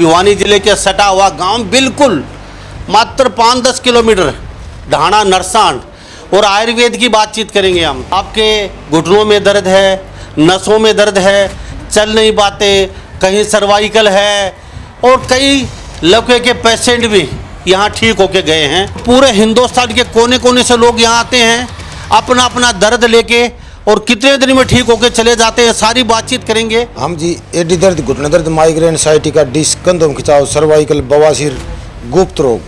भिवानी जिले के सटा हुआ गांव बिल्कुल मात्र 5-10 किलोमीटर ढाणा नरसान और आयुर्वेद की बातचीत करेंगे हम। आपके घुटनों में दर्द है, नसों में दर्द है, चल नहीं पाते, कहीं सर्वाइकल है और कई लकवे के पेशेंट भी यहाँ ठीक होके गए हैं। पूरे हिंदुस्तान के कोने कोने से लोग यहाँ आते हैं अपना अपना दर्द लेके और कितने दिन में ठीक होके चले जाते हैं, सारी बातचीत करेंगे हम जी। एडी दर्द, घुटना दर्द, माइग्रेन, साइटिका, डिस्क, कंधों में खिंचाव, सर्वाइकल, बवासीर, गुप्त रोग,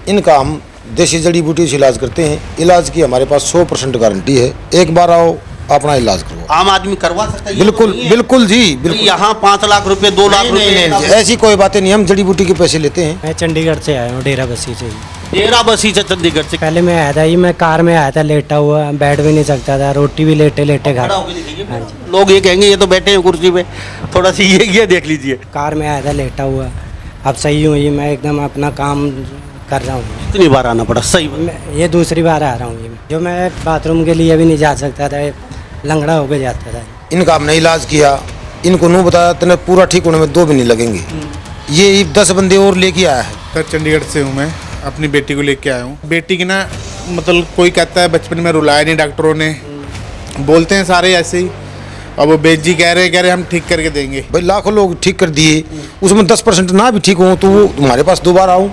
इनका हम देसी जड़ी बूटी से इलाज करते हैं। इलाज की हमारे पास 100% गारंटी है। एक बार आओ, अपना इलाज करो। आम आदमी करवा सकता है? बिल्कुल बिल्कुल जी, बिल्कुल। यहाँ 5 लाख रुपए, 2 लाख रुपए ऐसी कोई बातें नहीं, हम जड़ी बूटी के पैसे लेते हैं। मैं चंडीगढ़ से आया हूँ, डेरा बस्सी से। डेरा बस्सी से चंडीगढ़ से पहले मैं आया था ये, मैं कार में आया था, लेटा हुआ, बैठ भी नहीं सकता था, रोटी भी लेटे लेटे खा। लोग ये कहेंगे ये तो बैठे हैं कुर्सी पे, थोड़ा सी ये देख लीजिए। कार में आया था, लेटा हुआ, अब सही हूँ। ये मैं एकदम अपना काम कर रहा हूँ। कितनी बार आना पड़ा? सही ये दूसरी बार आ रहा हूँ। ये जो मैं बाथरूम के लिए भी नहीं जा सकता था, लंगड़ा होकर जाता था। इनका हमने इलाज किया, इनको नहीं बताया तो पूरा ठीक होने में 2 भी नहीं लगेंगे। ये 10 बंदे और लेके आया है। सर चंडीगढ़ से हूँ मैं, अपनी बेटी को लेके आया हूँ। बेटी की ना मतलब कोई कहता है बचपन में रुलाया नहीं डॉक्टरों ने, बोलते हैं सारे ऐसे ही। अब वो बेट जी कह रहे हम ठीक करके देंगे। भाई लाखों लोग ठीक कर दिए, उसमें 10% ना भी ठीक हो तो वो तुम्हारे पास दोबारा आऊँ,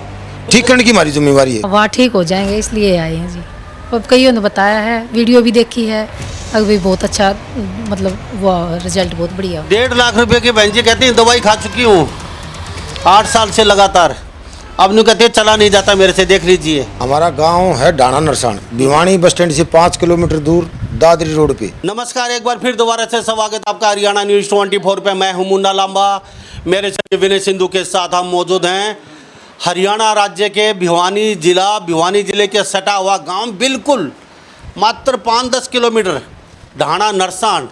ठीक करने की हमारी जिम्मेवारी है। वहाँ ठीक हो जाएंगे इसलिए आए हैं जी। अब कईयों ने बताया है, वीडियो भी देखी है, अभी बहुत अच्छा, मतलब वो रिजल्ट बहुत बढ़िया। 1.5 लाख रुपए के बहन जी कहते हैं दवाई खा चुकी हूँ 8 साल से लगातार, अब नहीं कहते चला नहीं जाता मेरे से। देख लीजिए, हमारा गांव है ढाणा नरसान, भिवानी बस स्टैंड से 5 किलोमीटर दूर, दादरी रोड पे। नमस्कार, एक बार फिर दोबारा से स्वागत आपका हरियाणा न्यूज़ 24 पे। मैं हूं मुन्ना लांबा, मेरे साथ विनय सिंधु के साथ हम मौजूद हैं हरियाणा राज्य के भिवानी जिले के सटा हुआ गांव बिल्कुल मात्र 5-10 किलोमीटर ढाणा नरसान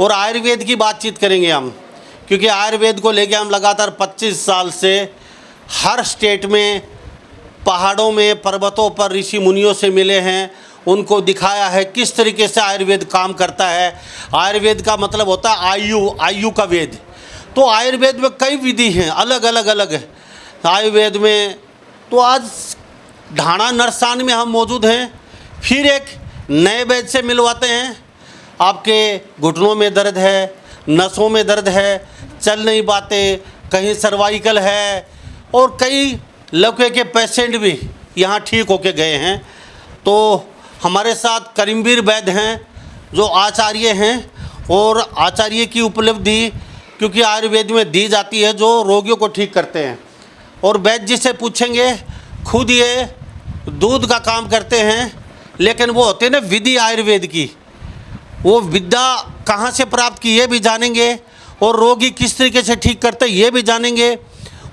और आयुर्वेद की बातचीत करेंगे हम, क्योंकि आयुर्वेद को लेके हम लगातार 25 साल से हर स्टेट में, पहाड़ों में, पर्वतों पर ऋषि मुनियों से मिले हैं, उनको दिखाया है किस तरीके से आयुर्वेद काम करता है। आयुर्वेद का मतलब होता है आयु का वेद। तो आयुर्वेद में कई विधि हैं, अलग अलग आयुर्वेद में। तो आज ढाणा नरसान में हम मौजूद हैं, फिर एक नए वैद्य से मिलवाते हैं। आपके घुटनों में दर्द है, नसों में दर्द है, चल नहीं पाते, कहीं सर्वाइकल है और कई लकवे के पेशेंट भी यहाँ ठीक होके गए हैं। तो हमारे साथ करीमवीर वैद्य हैं जो आचार्य हैं, और आचार्य की उपलब्धि क्योंकि आयुर्वेद में दी जाती है जो रोगियों को ठीक करते हैं। और वैद्य जी से पूछेंगे, खुद ये दूध का काम करते हैं, लेकिन वो होते हैं ना विधि आयुर्वेद की, वो विद्या कहाँ से प्राप्त की ये भी जानेंगे, और रोगी किस तरीके से ठीक करते हैं ये भी जानेंगे।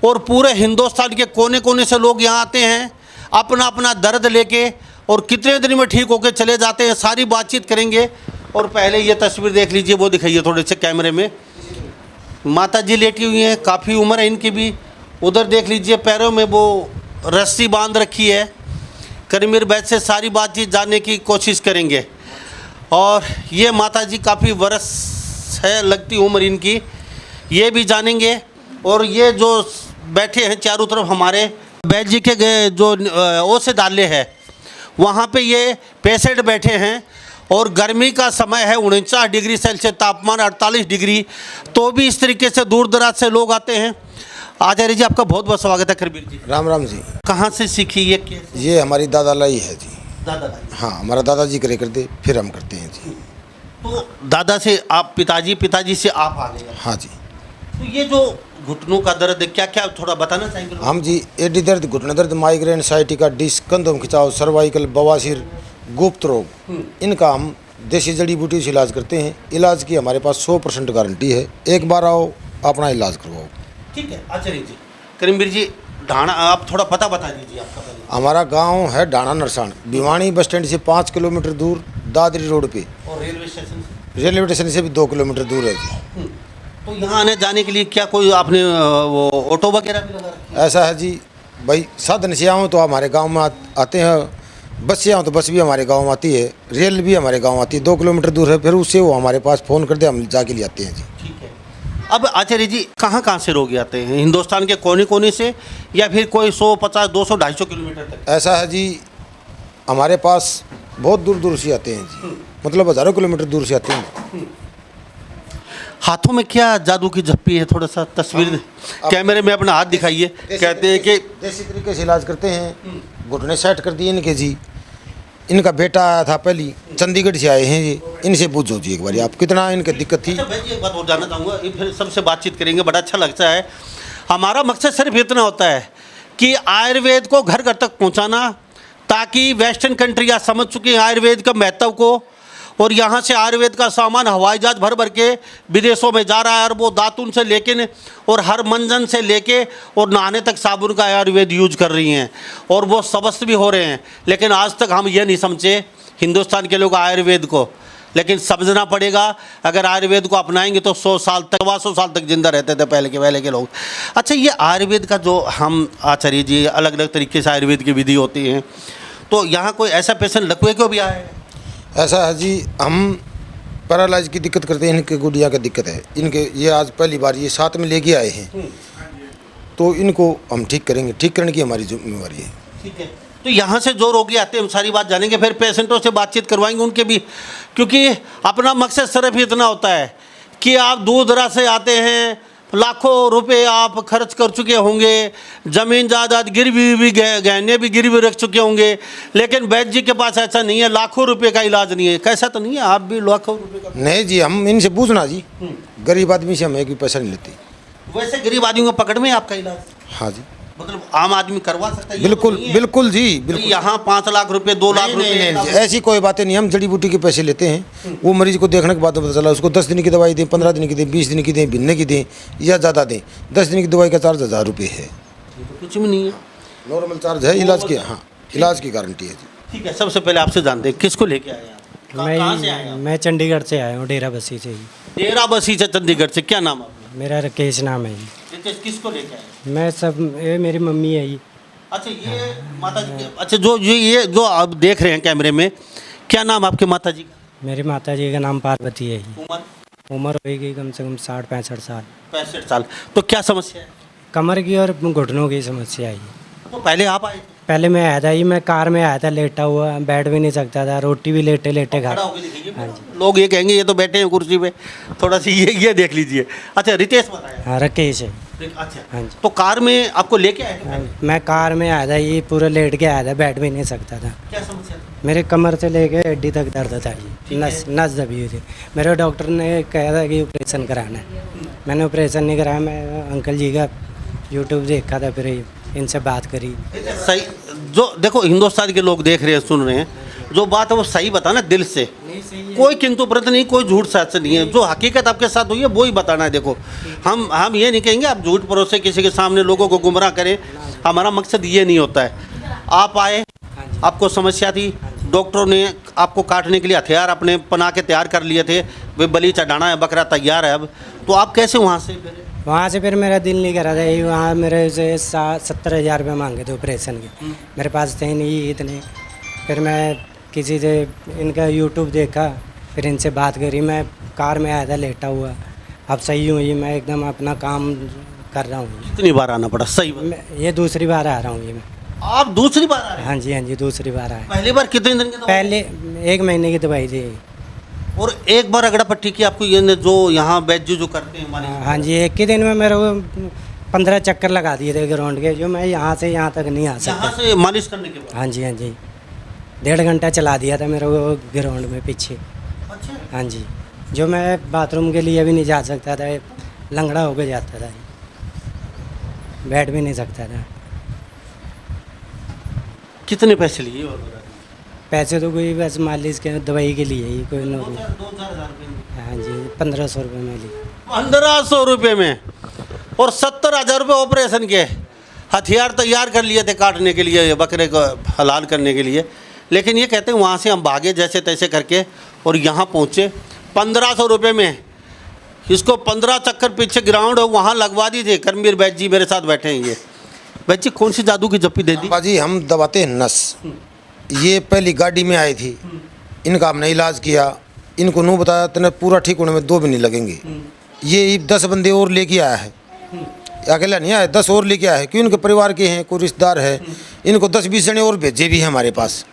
और पूरे हिंदुस्तान के कोने कोने से लोग यहाँ आते हैं अपना अपना दर्द लेके और कितने दिन में ठीक होके चले जाते हैं, सारी बातचीत करेंगे। और पहले ये तस्वीर देख लीजिए, वो दिखाइए थोड़े से कैमरे में। माता जी लेटी हुई हैं, काफ़ी उम्र है इनकी भी। उधर देख लीजिए, पैरों में वो रस्सी बांध रखी है। करीमवीर वैद्य से सारी बातचीत जानने की कोशिश करेंगे। और ये माता जी काफ़ी वर्ष है लगती उम्र इनकी, ये भी जानेंगे। और ये जो बैठे हैं चारों तरफ हमारे वैद्य जी के जो औषधालय है, वहाँ पे ये पेशेंट बैठे हैं। और गर्मी का समय है, 49 डिग्री सेल्सियस तापमान, 48 डिग्री, तो भी इस तरीके से दूर दराज से लोग आते हैं। आचार्य जी आपका बहुत बहुत स्वागत है। करीमवीर जी, राम राम जी। कहाँ से सीखी ये हमारी दादा लाई है जी। दादा? हाँ, हमारा दादाजी करे करते, फिर हम करते हैं जी। तो दादा से आप पिताजी से आप आ गए? हाँ जी। तो ये जो घुटनों का दर्द है, क्या क्या थोड़ा बताना चाहेंगे? हम जी, एडी दर्द, घुटना दर्द, माइग्रेन, साइटिका, डिस्क, कंधों में खिंचाव, सर्वाइकल, बवासीर, गुप्त रोग, इनका हम देसी जड़ी बूटी से इलाज करते हैं। इलाज की हमारे पास 100% गारंटी है। एक बार आओ, अपना इलाज करवाओ। ठीक है आचार्य जी। करीमवीर जी, ढाणा आप थोड़ा पता बता दीजिए आपका पहले। हमारा गांव है ढाणा नरसान, भिवानी बस स्टैंड से 5 किलोमीटर दूर, दादरी रोड पे। और रेलवे स्टेशन से भी 2 किलोमीटर दूर है जी। तो यहाँ आने जाने के लिए क्या कोई आपने वो ऑटो वगैरह भी लगा रखी है? ऐसा है जी, भाई साधन से आओ तो हमारे गांव में आते हैं, बस से आओ तो बस भी हमारे गांव में आती है, रेल भी हमारे गांव आती है। 2 किलोमीटर दूर है, फिर उससे वो हमारे पास फ़ोन कर दे, हम जाके ले आते हैं जी। ठीक है। अब आचार्य जी कहाँ कहाँ से रोगी आते हैं? हिंदुस्तान के कोने कोने से या फिर कोई 100, 50, 200, 250 किलोमीटर तक? ऐसा है जी, हमारे पास बहुत दूर दूर से आते हैं जी, मतलब हज़ारों किलोमीटर दूर से आते हैं। हाथों में क्या जादू की झप्पी है? थोड़ा सा तस्वीर कैमरे में अपना हाथ दिखाइए। कहते हैं कि देसी तरीके से इलाज करते हैं। घुटने सेट कर दिए इनके जी। इनका बेटा आया था पहली, चंडीगढ़ से आए हैं ये। इनसे पूछो जी एक बार आप कितना इनकी दिक्कत थी। अच्छा भाई जी, एक बात और जानना चाहूँगा, ये फिर सबसे बातचीत करेंगे, बड़ा अच्छा लगता है। हमारा मकसद सिर्फ इतना होता है कि आयुर्वेद को घर घर तक पहुँचाना, ताकि वेस्टर्न कंट्रियाँ समझ चुकी हैं आयुर्वेद का महत्व को, और यहाँ से आयुर्वेद का सामान हवाई जहाज भर भर के विदेशों में जा रहा है, और वो दातुन से लेके और हर मंजन से लेके और नहाने तक साबुन का आयुर्वेद यूज कर रही हैं, और वो स्वस्थ भी हो रहे हैं। लेकिन आज तक हम ये नहीं समझे हिंदुस्तान के लोग आयुर्वेद को, लेकिन समझना पड़ेगा। अगर आयुर्वेद को अपनाएंगे तो 100 साल तक, 100 साल तक जिंदा रहते थे पहले के लोग। अच्छा, ये आयुर्वेद का जो हम आचार्य जी अलग अलग तरीके से आयुर्वेद की विधि होती हैं, तो यहाँ कोई ऐसा पेशेंट लकवे को भी आया है? ऐसा है जी, हम पैरालाइज की दिक्कत करते हैं, इनके गुड़िया की दिक्कत है इनके। ये आज पहली बार ये साथ में लेके आए हैं, तो इनको हम ठीक करेंगे। ठीक करने की हमारी जिम्मेवारी है। ठीक है, तो यहाँ से जो रोगी आते हैं हम सारी बात जानेंगे, फिर पेशेंटों से बातचीत करवाएंगे उनके भी, क्योंकि अपना मकसद सिर्फ इतना होता है कि आप दूर दराज से आते हैं, लाखों रुपए आप खर्च कर चुके होंगे, ज़मीन जायदाद गिरवी भी गहने भी गिरवी रख चुके होंगे, लेकिन वैद्य जी के पास ऐसा नहीं है, लाखों रुपए का इलाज नहीं है। कैसा तो नहीं है, आप भी लाखों रुपए का? नहीं जी, हम इनसे पूछना जी, गरीब आदमी से हम एक भी पैसा नहीं लेते। वैसे गरीब आदमी को पकड़ में आपका इलाज? हाँ जी, मतलब आम आदमी करवा सकता है? बिल्कुल बिल्कुल जी, बिल्कुल। यहाँ 5 लाख रुपए, 2 लाख रुपए? नहीं, ऐसी कोई बातें नहीं। हम जड़ी बूटी के पैसे लेते हैं, वो मरीज को देखने के बाद पता चला उसको 10 दिन की दवाई दें, 15 दिन की दें, 20 दिन की दें, महीने की दें या ज़्यादा दें। 10 दिन की दवाई का चार्ज 1000 रुपये है। कुछ भी नहीं है, नॉर्मल चार्ज है इलाज की। हाँ, इलाज की गारंटी है जी। ठीक है, सबसे पहले आपसे जानते हैं किसको लेके आए आप? कहाँ से आए आप? मैं चंडीगढ़ से आया हूँ, डेरा बस्सी से ही। डेरा बस्सी से, चंडीगढ़ से। क्या नाम आपका? मेरा राकेश नाम है जी। रितेश, किसको लेके आए? मैं सब, ये मेरी मम्मी है जी। अच्छा, ये माता जी के, अच्छा जो ये जो आप देख रहे हैं कैमरे में, क्या नाम आपके माता जी का? मेरी माता जी का नाम पार्वती है जी। उम्र? उम्र होगी कम से कम 60-65 साल। 65 साल। तो क्या समस्या है? कमर की और घुटनों की समस्या है। तो पहले आप आए? पहले मैं आया था जी, मैं कार में आया था, लेटा हुआ, बैठ भी नहीं सकता था, रोटी भी लेटे लेटे खड़ा खा। होके दिखाइए। लोग ये कहेंगे ये तो बैठे हैं कुर्सी पे, थोड़ा सी ये देख लीजिए। अच्छा, रितेश बताया? हाँ, राकेश है। अच्छा, हाँ जी। तो कार में आपको लेके आए थे? मैं कार में आया था, ये पूरा लेट के आया था, बैठ भी नहीं सकता था। क्या समस्या थी? मेरे कमर से लेके हड्डी तक दर्द था जी, नस दबी हुई थी। मेरे डॉक्टर ने कहा था कि ऑपरेशन कराना है। मैंने ऑपरेशन नहीं कराया। मैं अंकल जी का यूट्यूब देखा था, फिर इनसे बात करी। सही, जो देखो हिंदुस्तान के लोग देख रहे हैं, सुन रहे हैं, जो बात है वो सही बताना दिल से, कोई किंतु प्रत नहीं, कोई झूठ सच नहीं है। जो हकीकत आपके साथ हुई है वो ही बताना है। देखो, हम ये नहीं कहेंगे आप झूठ परोसे किसी के सामने लोगों को गुमराह करें, हमारा मकसद ये नहीं होता है। आप आए, आपको समस्या थी, डॉक्टरों ने आपको काटने के लिए हथियार अपने बना के तैयार कर लिए थे, वे बलि चढ़ाना है, बकरा तैयार है। अब तो आप कैसे वहाँ से फिर मेरा दिल नहीं करा था, यही वहाँ मेरे से 70,000 रुपये मांगे थे ऑपरेशन के। मेरे पास थे नहीं इतने। फिर मैं किसी से इनका यूट्यूब देखा, फिर इनसे बात करी। मैं कार में आया था लेटा हुआ, अब सही हूँ, ये मैं एकदम अपना काम कर रहा हूँ। कितनी बार आना पड़ा? सही बात। ये दूसरी बार आ रहा हूँ। ये मैं, आप दूसरी बार आ रहे हैं? हाँ जी, हाँ जी, दूसरी बार आया। पहली बार कितने दिन की दवाई? पहले 1 महीने की दवाई थी। और एक बार अगड़ा पट्टी की आपको, ये जो यहाँ वैद्य जो करते हैं हमारे? हाँ जी, एक ही दिन में मेरे को 15 चक्कर लगा दिए थे ग्राउंड के, जो मैं यहाँ से यहाँ तक नहीं आ सकता। यहाँ से मालिश करने के बाद? हाँ जी, हाँ जी, 1.5 घंटा चला दिया था मेरे को ग्राउंड में पीछे। अच्छा। हाँ जी, जो मैं बाथरूम के लिए भी नहीं जा सकता था, लंगड़ा होकर जाता था, बैठ भी नहीं सकता था। कितने पैसे लिए? और बता दीजिए। पैसे तो कोई बस मालिश के दवाई के लिए ही, कोई नो। 2-4 हज़ार रुपये? हाँ जी, 1500 रुपये में ली। 1500 रुपये में, और 70,000 रुपये ऑपरेशन के। हथियार तैयार कर लिए थे काटने के लिए, बकरे को हलाल करने के लिए, लेकिन ये कहते हैं वहाँ से हम भागे जैसे तैसे करके और यहाँ पहुँचे 1500 रुपये में। इसको 15 चक्कर पीछे ग्राउंड है वहाँ लगवा दी थी। करमवीर वैद्य जी मेरे साथ बैठे हैं। ये वैद्य जी कौन सी जादू की जप्पी दे दी? बाजी हम दबाते हैं नस। ये पहली गाड़ी में आई थी, इनका हमने इलाज किया, इनको नू बताया तेने पूरा ठीक होने में 2 भी नहीं लगेंगे। ये 10 बंदे और लेके आया है, अकेला नहीं आया, 10 और लेके आया है, क्योंकि इनके परिवार के हैं, कोई रिश्तेदार है, इनको 10-20 जने और भेजे भी हैं हमारे पास।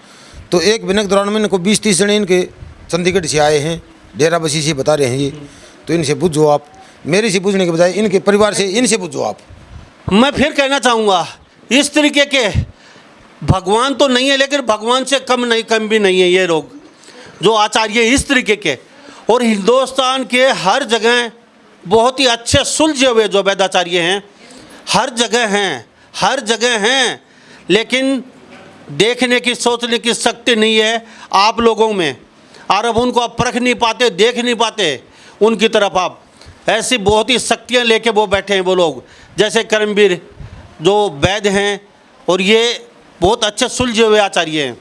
तो एक महीने के दौरान में इनको 20-30 जने इनके चंडीगढ़ से आए हैं, डेरा बसी से बता रहे हैं ये। तो इनसे पूछो आप, मेरे से पूछने के बजाय इनके परिवार से, इनसे पूछो आप। मैं फिर कहना चाहूँगा, इस तरीके के भगवान तो नहीं है, लेकिन भगवान से कम भी नहीं है ये लोग जो आचार्य इस तरीके के। और हिंदुस्तान के हर जगह बहुत ही अच्छे सुलझे हुए जो वेदाचार्य हैं, हर जगह हैं, लेकिन देखने की, सोचने की शक्ति नहीं है आप लोगों में, और अब उनको आप परख नहीं पाते, देख नहीं पाते उनकी तरफ आप। ऐसी बहुत ही शक्तियाँ लेके वो बैठे हैं वो लोग, जैसे कर्मवीर जो वैद्य हैं, और ये बहुत अच्छे सुलझे हुए आचार्य हैं।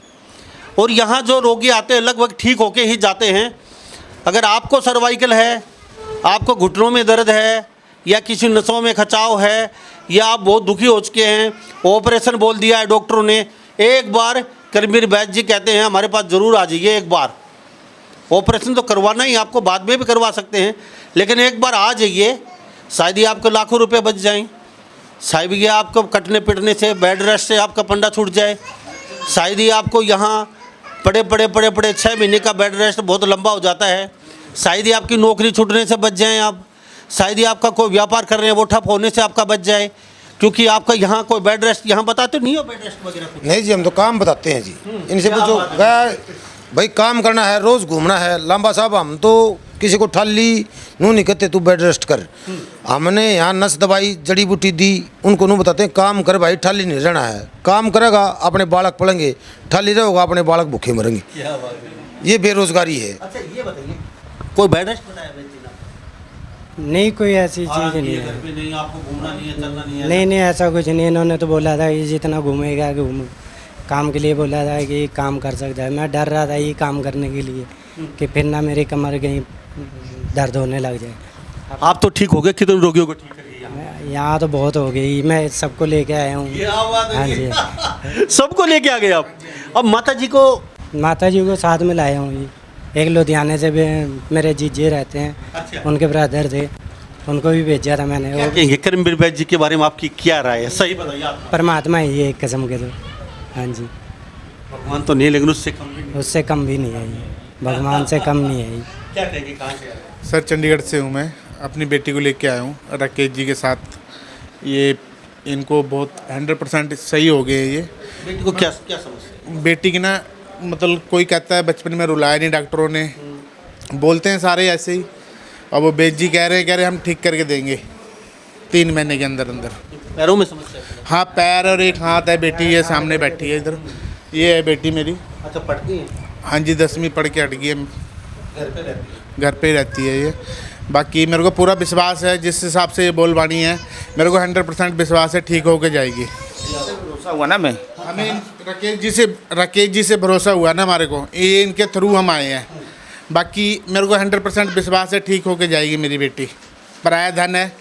और यहाँ जो रोगी आते हैं लगभग ठीक होके ही जाते हैं। अगर आपको सर्वाइकल है, आपको घुटनों में दर्द है, या किसी नसों में खचाव है, या आप बहुत दुखी हो चुके हैं, ऑपरेशन बोल दिया है डॉक्टरों ने, एक बार कर्मवीर वैद्य जी कहते हैं हमारे पास ज़रूर आ जाइए। एक बार ऑपरेशन तो करवाना ही, आपको बाद में भी करवा सकते हैं, लेकिन एक बार आ जाइए, शायद ही आपको लाखों रुपए बच जाएं, शायद ये आपको कटने पिटने से, बेड रेस्ट से आपका पंडा छूट जाए, शायद ही आपको यहाँ पड़े 6 महीने का बेड रेस्ट बहुत लंबा हो जाता है, शायद ही आपकी नौकरी छूटने से बच जाएं आप, शायद ही आपका कोई व्यापार कर रहे हैं वो ठप होने से आपका बच जाए, क्योंकि आपका यहाँ कोई बेड रेस्ट यहाँ बताते नहीं हो, बेड रेस्ट वगैरह कुछ? नहीं जी, हम तो काम बताते हैं जी। इनसे पूछो, भाई काम करना है, रोज़ घूमना है। लांबा साहब हम तो किसी को ठाली नू नहीं कहते तू बेड रेस्ट कर, हमने यहाँ नस दवाई जड़ी बूटी दी, उनको नू बताते हैं काम कर भाई, ठाली नहीं रहना है, काम करेगा अपने बालक पढ़ेंगे, ठाली रहेगा अपने बालक भूखे मरेंगे। ये बेरोजगारी है। अच्छा ये बताइए, कोई बेड रेस्ट बताया नहीं, कोई ऐसी चीज़ नहीं है। नहीं, आपको घूमना नहीं है, चलना नहीं है? नहीं, ऐसा कुछ नहीं है। इन्होंने तो बोला था कि जितना घूमेगा काम के लिए बोला था कि काम कर सकता है। मैं डर रहा था ये काम करने के लिए कि फिर ना मेरी कमर कहीं दर्द होने लग जाए। आप तो ठीक हो गए, कितने रोगियों को ठीक करिए? यहाँ तो बहुत हो गई, मैं सबको लेके आया हूँ। हाँ जी, सबको लेके आ गए आप। अब माता जी को साथ में लाया हूँ जी। एक लुधियाने से भी मेरे जीजे रहते हैं, अच्छा। उनके ब्रदर थे, उनको भी भेजा था मैंने। क्या कहेंगे कर्मवीर वैद्य जी के बारे में, आपकी क्या राय है? सही बताइए आप। परमात्मा ही है एक किस्म के। तो हाँ जी, भगवान तो नहीं, लेकिन उससे कम भी नहीं। उससे कम भी नहीं है ये, भगवान से कम नहीं है ये। क्या कहेंगे, कहाँ से आए? सर चंडीगढ़ से हूँ मैं, अपनी बेटी को लेके आया हूँ राकेश जी के साथ। ये इनको बहुत 100% सही हो गए ये। बेटी को क्या समस्या? बेटी की ना मतलब कोई कहता है बचपन में रुलाया नहीं डॉक्टरों ने, बोलते हैं सारे ऐसे ही। अब वो बेद जी कह रहे हम ठीक करके देंगे 3 महीने के अंदर अंदर। पैरों में समस्या है? हाँ, पैर और एक हाथ है। बेटी ये सामने बैठी है इधर, ये है बेटी मेरी। अच्छा, पढ़ती है? हाँ जी, 10वीं पढ़ के हट गई है, घर पे रहती है? घर पे ही रहती है ये। बाकी मेरे को पूरा विश्वास है, जिस हिसाब से ये बोलबानी है मेरे को 100% विश्वास है ठीक होके जाएगी। भरोसा हुआ ना मैं, हमें राकेश जी से भरोसा हुआ ना हमारे को, ये इनके थ्रू हम आए हैं। बाकी मेरे को 100% विश्वास है ठीक होके जाएगी मेरी बेटी। पराया धन है,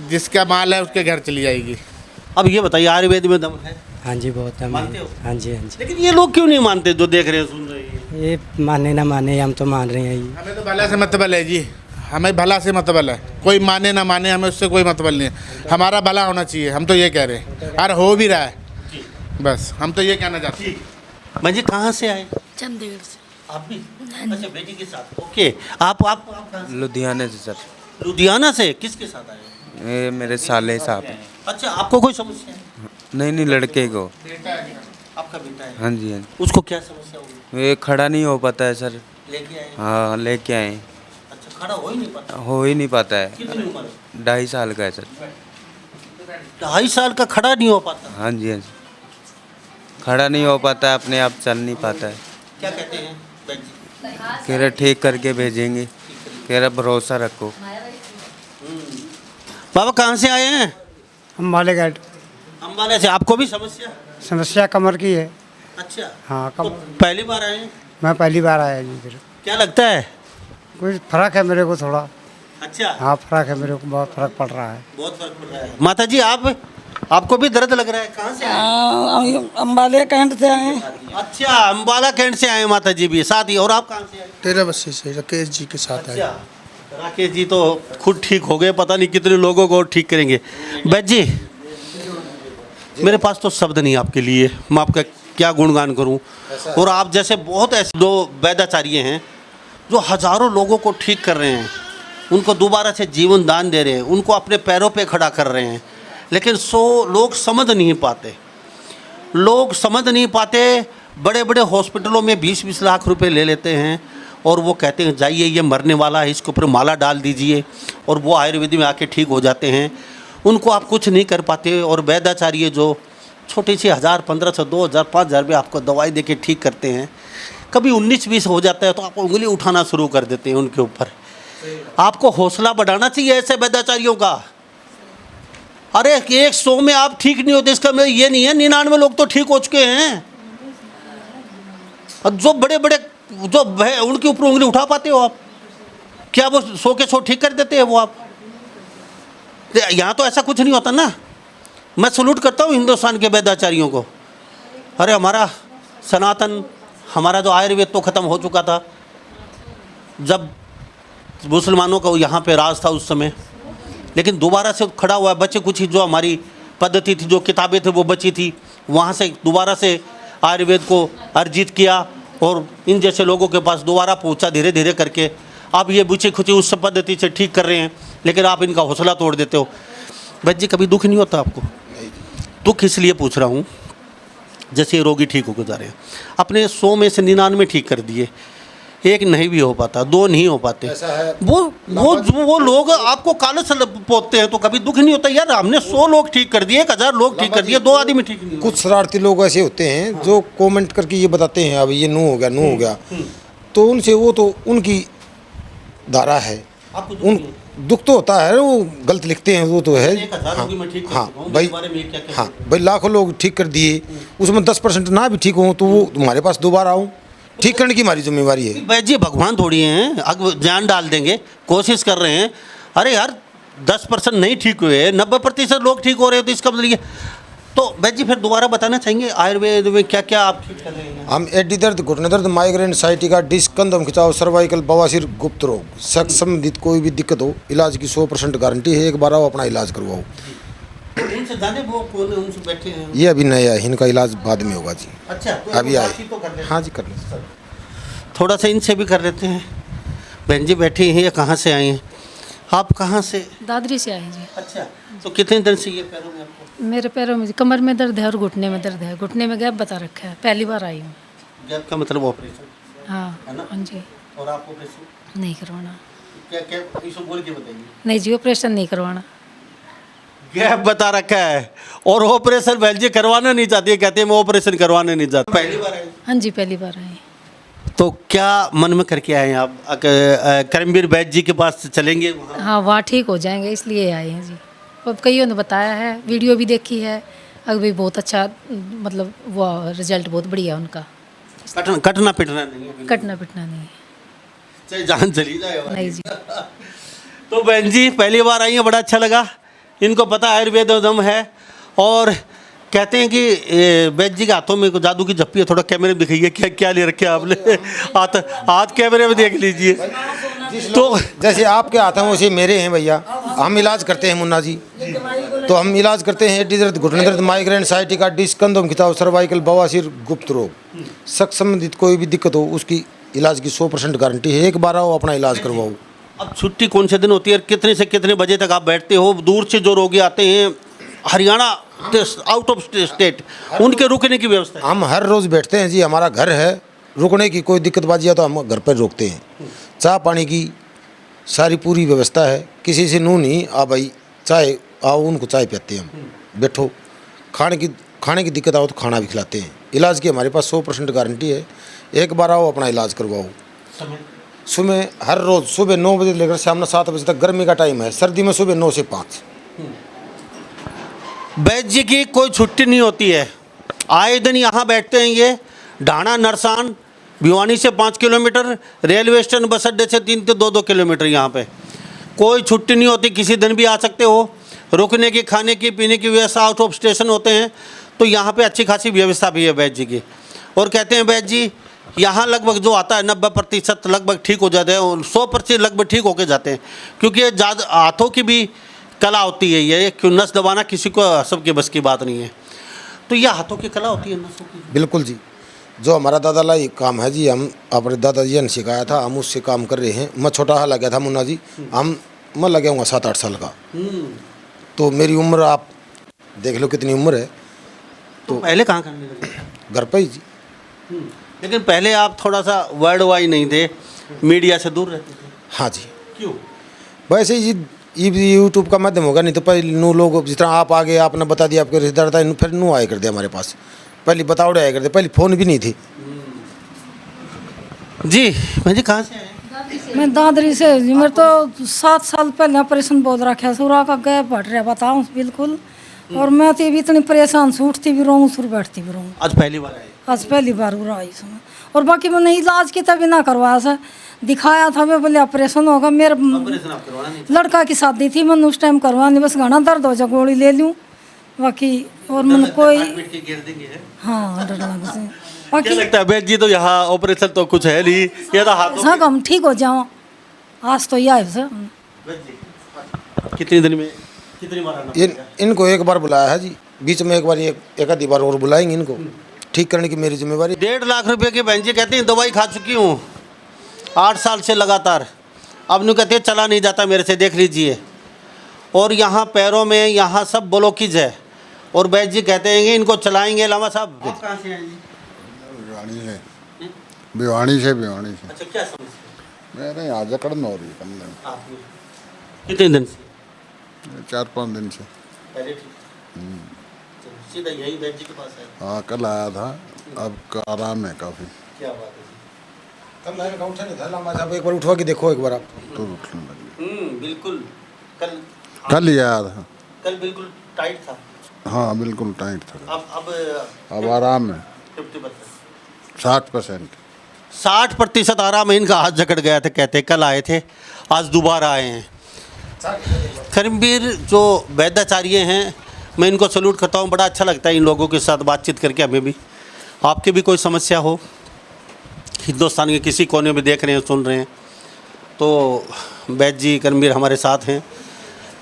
जिसका माल है उसके घर चली जाएगी। अब ये बताइए, आयुर्वेद में दम है? हाँ जी, बहुत है। मानते हो? हाँ जी, हाँ जी। लेकिन ये लोग क्यों नहीं मानते जो देख रहे हैं, सुन रहे हैं? ये माने ना माने, हम तो मान रहे हैं ये। हमें तो भला से मतलब है जी, हमें भला से मतलब है। कोई माने ना माने, हमें उससे कोई मतलब नहीं है। हमारा भला होना चाहिए, हम तो ये कह रहे हैं, और हो भी रहा है। बस हम तो ये कहना चाहते हैं। मैं जी कहाँ से आए? चंडीगढ़ से। आप भी? अच्छा, बेटी के साथ। ओके, आप कहाँ से? लुधियाने से सर। लुधियाना से? किसके साथ आए? ये मेरे साले साहब हैं। अच्छा, आपको कोई समस्या है? नहीं, लड़के को। आपका बेटा है? हाँ जी, हाँ जी। उसको क्या समस्या होगी? ये खड़ा नहीं हो पाता है सर। लेके आए? हाँ, लेके आए। अच्छा, खड़ा हो ही नहीं पाता? हो ही नहीं पाता है। कितनी उम्र है? 2.5 साल का है सर। 2.5 साल का खड़ा नहीं हो पाता? हाँ जी, हाँ जी। खड़ा नहीं हो पाता है, अपने आप चल नहीं पाता है। क्या कहते हैं बेटी? कह रहे ठीक करके भेजेंगे, कह रहे भरोसा रखो। बाबा कहाँ से आए हैं? अम्बाले घाट। अम्बाला से। आपको भी समस्या कमर की है। अच्छा, हाँ, तो पहली बार आए हैं? मैं पहली बार आया जी। फिर क्या लगता है? कुछ फर्क है मेरे को थोड़ा। अच्छा, हाँ, फर्क है मेरे को, बहुत फर्क पड़ रहा है। बहुत फर्क पड़ रहा है। माता जी आपको भी दर्द लग रहा है? कहाँ से आए? अम्बाले कैंट से आए। अच्छा, अम्बाला कैंट से आए माता जी भी साथ ही। और आप कहाँ से आए? डेरा बस्सी से राकेश जी के साथ आए। अच्छा, राकेश जी तो खुद ठीक हो गए, पता नहीं कितने लोगों को और ठीक करेंगे। बैद जी, मेरे पास तो शब्द नहीं आपके लिए, मैं आपका क्या गुणगान करूं। और आप जैसे बहुत ऐसे दो वैद्याचार्य हैं जो हजारों लोगों को ठीक कर रहे हैं, उनको दोबारा से जीवन दान दे रहे हैं, उनको अपने पैरों पे खड़ा कर रहे हैं। लेकिन लोग समझ नहीं पाते, लोग समझ नहीं पाते। बड़े बड़े हॉस्पिटलों में 20-20 लाख रुपए ले लेते हैं और वो कहते हैं जाइए ये मरने वाला है, इसके ऊपर माला डाल दीजिए, और वो आयुर्वेद में आके ठीक हो जाते हैं। उनको आप कुछ नहीं कर पाते। और वैद्याचार्य जो छोटी सी 1000, 1500, 2000, 5000 रुपये आपको दवाई दे के ठीक करते हैं, कभी 19-20 हो जाता है तो आप उंगली उठाना शुरू कर देते हैं उनके ऊपर। आपको हौसला बढ़ाना चाहिए ऐसे वैद्याचार्यों का। अरे 100 में आप ठीक नहीं होते, इसका मतलब ये नहीं है 99 लोग तो ठीक हो चुके हैं। और जो बड़े बड़े जो है उनके ऊपर उंगली उठा पाते हो आप? क्या वो 100 के 100 ठीक कर देते हैं वो आप? यहाँ तो ऐसा कुछ नहीं होता ना। मैं सलूट करता हूँ हिंदुस्तान के वैद्याचार्यों को। अरे हमारा सनातन, हमारा जो आयुर्वेद तो ख़त्म हो चुका था जब मुसलमानों का यहाँ पे राज था उस समय, लेकिन दोबारा से खड़ा हुआ है। बचे कुछ ही जो हमारी पद्धति थी, जो किताबें थी वो बची थी, वहाँ से दोबारा से आयुर्वेद को अर्जित किया और इन जैसे लोगों के पास दोबारा पहुँचा धीरे धीरे करके। आप ये बची खुची उस पद्धति से ठीक कर रहे हैं, लेकिन आप इनका हौसला तोड़ देते हो। वैद्य जी कभी दुख नहीं होता आपको? दुख इसलिए पूछ रहा हूँ, जैसे ये रोगी ठीक होकर जा रहे हैं, अपने 100 में से 99 ठीक कर दिए, एक नहीं भी हो पाता, 2 नहीं हो पाते, वो लोग आपको कालस पोतते हैं, तो कभी दुख नहीं होता यार हमने 100 लोग ठीक कर दिए, 1000 लोग ठीक कर दिए, 2 आदमी ठीक नहीं। कुछ शरारती लोग ऐसे होते हैं जो कमेंट करके ये बताते हैं अब ये नू हो गया, नू हो गया, तो उनसे वो तो उनकी धारा है। उन दुख तो होता है, वो गलत लिखते हैं, वो तो है। हाँ भाई, हाँ भाई, लाखों लोग ठीक कर दिए, उसमें 10% ना भी ठीक हो तो वो तुम्हारे पास दोबारा आऊँ, ठीक करने की हमारी जिम्मेवारी है। वैद्य जी भगवान थोड़ी हैं, अब जान डाल देंगे, कोशिश कर रहे हैं। अरे यार 10% नहीं ठीक हुए, 90% लोग ठीक हो रहे हैं, तो इसका मतलब ये। तो वैद्य जी फिर दोबारा बताना चाहेंगे आयुर्वेद में क्या क्या आप ठीक कर रहे हैं? हम एडी दर्द, घुटने दर्द, माइग्रेन, साइटिका, डिस्क, कंधम खिंचाव, सर्वाइकल, बवासीर, गुप्त रोग, सेक्स संबंधित कोई भी दिक्कत हो, इलाज की 100% गारंटी है। एक बार आओ अपना इलाज करवाओ। उनसे जाने वो कौन है, उनसे बैठे हैं? ये अभी नया है, इनका इलाज बाद में होगा जी। अच्छा, तो अभी आए। तो कर लेते हैं। हाँ जी कर लेते हैं। थोड़ा सा इनसे भी कर लेते हैं। बहन जी बैठी हैं, ये कहाँ से आई हैं? आप कहाँ से? दादरी से आए जी। अच्छा, तो कितने दिन से ये पैरों में आपको? मेरे पैरों में कमर में दर्द है और घुटने में दर्द है, घुटने में गैप बता रखा है, पहली बार आई हूँ। गैप का मतलब ऑपरेशन? हाँ है ना? हाँ जी। और आप ऑपरेशन नहीं करवाना? क्या क्या इसको बोल के बताइए। नहीं जी, ऑपरेशन नहीं करवाना। गैप बता रखा है और ऑपरेशन बहन जी करवाना नहीं चाहती है, कहते हैं मैं ऑपरेशन करवाने नहीं चाहती। पहली बार आई? हाँ जी, पहली बार आई। तो क्या मन में करके आए हैं आप? करमवीर वैद्य जी के पास चलेंगे वहाँ? हाँ, वहाँ ठीक हो जाएंगे इसलिए आए हैं जी। अब कईयों ने बताया है, वीडियो भी देखी है, अभी बहुत अच्छा, मतलब वो रिजल्ट बहुत बढ़िया उनका। कटना पिटना नहीं है? कटना पिटना नहीं है। चाहे जान चली जाए। नहीं जी। तो बहन जी पहली बार आई हैं, बड़ा अच्छा लगा। इनको पता आयुर्वेद दम है और कहते हैं कि वैद्य जी के हाथों में जादू की जप्पी है। थोड़ा कैमरे में दिखाइए, क्या क्या ले रखे हैं आपने? हाथ कैमरे में देख लीजिए। तो जैसे आपके हाथ हैं वैसे मेरे हैं भैया। हम इलाज करते हैं मुन्ना जी, तो हम इलाज करते हैं एडी दर्द, घुटने दर्द, माइग्रेन, साइटिका, डिस्क, कंधम खिंचाव, सर्वाइकल, बवासीर, गुप्त रोग, सेक्स संबंधित कोई भी दिक्कत हो उसकी इलाज की 100% गारंटी है। एक बार आओ अपना इलाज करवाओ। अब छुट्टी कौन से दिन होती है, कितने से कितने बजे तक आप बैठते हो? दूर से जो रोगी आते हैं हरियाणा, आउट ऑफ स्टेट, उनके रुकने की व्यवस्था है? हम हर रोज़ बैठते हैं जी, हमारा घर है, रुकने की कोई दिक्कत बाजी है तो हम घर पर रोकते हैं। चाय पानी की सारी पूरी व्यवस्था है, किसी से नू नहीं। आ भाई चाय आओ, उनको चाय पिलाते हैं हम, बैठो। खाने की दिक्कत आओ तो खाना भी खिलाते हैं। इलाज की हमारे पास 100% गारंटी है। एक बार आओ अपना इलाज करवाओ। सुबह हर रोज़ सुबह 9 बजे लेकर शाम 7 बजे तक गर्मी का टाइम है, सर्दी में सुबह 9 से 5। वैद्य जी की कोई छुट्टी नहीं होती है, आए दिन यहाँ बैठते हैं। ये ढाणा, नरसान, भिवानी से 5 किलोमीटर, रेलवे स्टेशन बस अड्डे से 3 से 2 किलोमीटर। यहाँ पे कोई छुट्टी नहीं होती, किसी दिन भी आ सकते हो। रुकने की, खाने की, पीने की व्यवस्था, आउट ऑफ स्टेशन होते हैं, तो यहाँ पे अच्छी खासी व्यवस्था भी है वैद्य जी की। और कहते हैं वैद्य जी यहाँ लगभग जो आता है 90% लगभग ठीक हो जाते हैं और 100% लगभग ठीक होके जाते हैं, क्योंकि ये ज़्यादा हाथों की भी कला होती है। ये क्यों नस दबाना किसी को सबके बस की बात नहीं है, तो ये हाथों की कला होती है नसों की। बिल्कुल जी, जो हमारा दादा ला काम है जी, हम अपने दादाजी ने सिखाया था, हम उससे काम कर रहे हैं। मैं छोटा सा लगा था मुन्ना जी, मैं लगे हूँगा 7-8 साल का। तो मेरी उम्र आप देख लो कितनी उम्र है। तो पहले कहाँ करने लगे? घर पर ही जी। लेकिन पहले आप थोड़ा सा वर्ल्ड वाइड नहीं थे, मीडिया से दूर रहते थे। हाँ जी, क्यों? वैसे ही जी यूट्यूब का माध्यम होगा, नहीं तो पहले नू लोग जिस तरह आप आगे आपने बता दिया आपके रिश्तेदार था, फिर नू आए करते हमारे पास। पहले बताओ आया करते, पहले फ़ोन भी नहीं थी। जी मैं जी कहाँ से आए? मैं दादरी से जी, मेरे तो 7 साल पहले ऑपरेशन बहुत रखा सूरा का गैप हट रहा बताऊँ बिल्कुल। और मैं तो भी इतनी परेशान से उठती भी रहूँ सुर बैठती भी रहूँ। आज पहली बार आए? आज पहली बार हो रहा है इसमें। और बाकी मैंने इलाज की तभी ना करवाया था, दिखाया था मैं बोले ऑपरेशन होगा। मेरे ऑपरेशन आप करवाना नहीं? लड़का की शादी थी, मैंने उस टाइम करवानी, बस घना दर्द हो जाए गोली ले लूँ बाकी। और मैंने कोई हाँ डर लग से क्या बाकी लगता है बेद जी, तो यहाँ ऑपरेशन तो कुछ है नहीं, ये तो हाथों हाँ हम ठीक हो जाओ। आज तो यह है सर। कितने दिन में कितनी बार आना पड़ेगा? इनको एक बार बुलाया है जी, बीच में एक बार एक आधी बार और बुलाएंगे इनको, ठीक करने की मेरी जिम्मेवारी। 1.5 लाख रुपए की बहन जी कहती हैं दवाई खा चुकी हूँ 8 साल से लगातार, अब नु कहती है चला नहीं जाता मेरे से, देख लीजिए। और यहाँ पैरों में यहाँ सब ब्लॉकेज है, और वैद्य जी कहते हैं कि इनको चलाएंगे। लामा साहब आप कहाँ से हैं जी? भिवानी से। अच्छा, क्या समस्या मेरे यहाँ जकड़न हो रही है कंधे में, आपने? कितने दिन से? 4-5 दिन से। पहले ठीक, चलो, सीधा यही वैद्य जी के पास है। हाँ कल आया था, अब आराम है काफ़ी। क्या बात है जी। कल मैंने उठा नहीं था लामा साहब, एक बार उठवा के देखो एक बार आप। तो उठने लगी। बिल्कुल। कल ही आया था। कल बिल्कुल टाइट था। हाँ बिल्कुल टाइट था। अब आराम है 50%, 60%। 60% आराम है। इनका हाथ जकड़ गया था, कहते कल आए थे, आज दोबारा आए हैं। करीमवीर जो वैद्याचार्य हैं, मैं इनको सैल्यूट करता हूँ। बड़ा अच्छा लगता है इन लोगों के साथ बातचीत करके। हमें भी, आपके भी कोई समस्या हो, हिंदुस्तान के किसी कोने में देख रहे हैं सुन रहे हैं, तो वैद्य जी करीमवीर हमारे साथ हैं।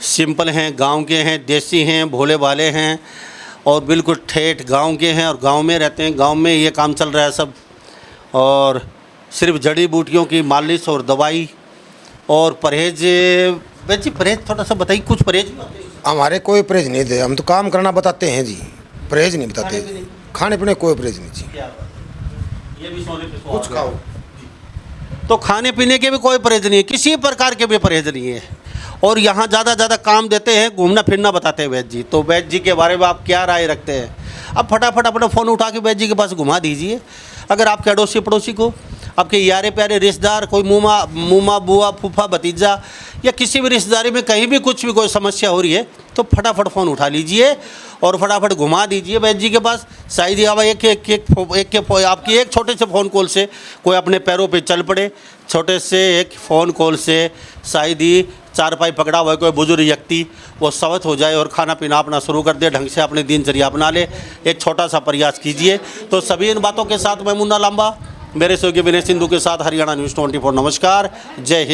सिंपल हैं, गांव के हैं, देसी हैं, भोले भाले हैं, और बिल्कुल ठेठ गांव के हैं, और गांव में रहते हैं। गांव में ये काम चल रहा है सब, और सिर्फ जड़ी बूटियों की मालिश और दवाई और परहेज। वैसे जी परहेज थोड़ा सा बताइए, कुछ परहेज भी होते हैं? हमारे कोई परहेज नहीं थे, हम तो काम करना बताते हैं जी, परहेज नहीं बताते। खाने पीने कोई परहेज नहीं जी। क्या बात है। ये भी सोने पे कुछ खाओ। तो खाने पीने के भी कोई परहेज नहीं है, किसी प्रकार के भी परहेज नहीं है। और यहाँ ज़्यादा काम देते हैं, घूमना फिरना बताते हैं वैद्य जी। तो वैद्य जी के बारे में आप क्या राय रखते हैं? अब फटाफट अपना फ़ोन उठा के वैद्य जी के पास घुमा दीजिए। अगर आपके अड़ोसी पड़ोसी को, आपके यारे प्यारे रिश्तेदार, कोई मूमा बुआ फूफा भतीजा, या किसी भी रिश्तेदारी में कहीं भी कुछ भी कोई समस्या हो रही है, तो फटाफट फ़ोन उठा लीजिए और फटाफट घुमा दीजिए वैद्य जी के पास। शायद ही आपकी एक छोटे से फ़ोन कॉल से कोई अपने पैरों पे चल पड़े। छोटे से एक फ़ोन कॉल से शायद ही चारपाई पकड़ा हुआ कोई बुजुर्ग व्यक्ति वो स्वस्थ हो जाए और खाना पीना अपना शुरू कर दे, ढंग से अपनी दिनचर्या अपना ले। एक छोटा सा प्रयास कीजिए। तो सभी इन बातों के साथ मैं मुन्ना लांबा, मेरे सहयोगी विनय सिंधु के साथ हरियाणा न्यूज़ 24। नमस्कार, जय हिंद।